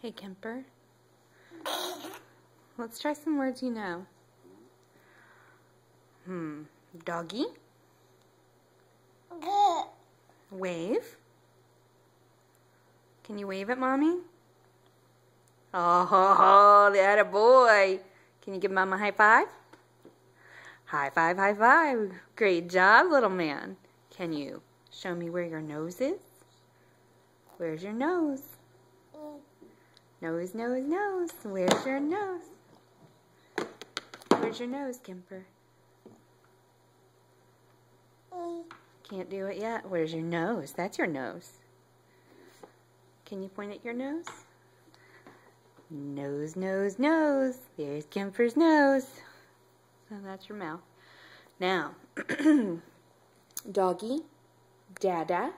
Hey, Kemper. Let's try some words you know. Doggy. Wave. Can you wave at Mommy? Oh, that a boy. Can you give Mama a high five? High five, high five. Great job, little man. Can you show me where your nose is? Where's your nose? Nose, nose, nose. Where's your nose? Where's your nose, Kemper? Can't do it yet. Where's your nose? That's your nose. Can you point at your nose? Nose, nose, nose. There's Kemper's nose. So that's your mouth. Now, doggy, dada,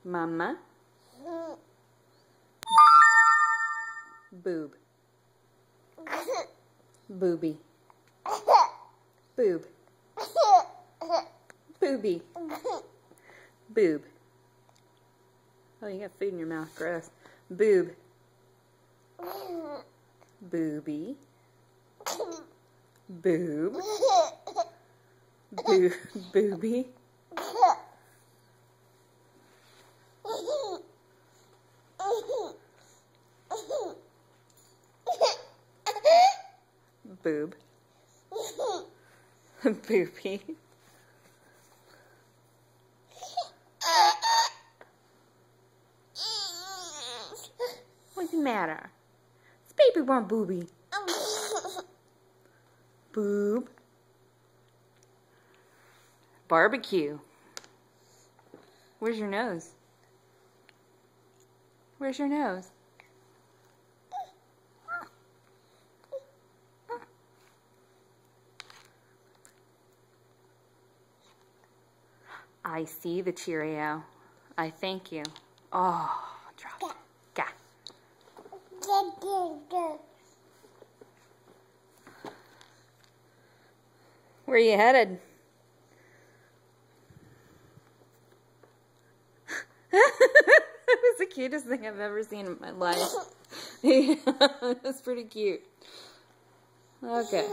mama, boob, booby, boob, booby, boob. Oh, you got food in your mouth. Gross. Boob, booby, boob, booby, boob, booby. What's the matter? This baby want booby. Boob. Barbecue. Where's your nose? Where's your nose? I see the Cheerio. I thank you. Oh, drop it. Gah. Where are you headed? That was the cutest thing I've ever seen in my life. Yeah, that's pretty cute. Okay.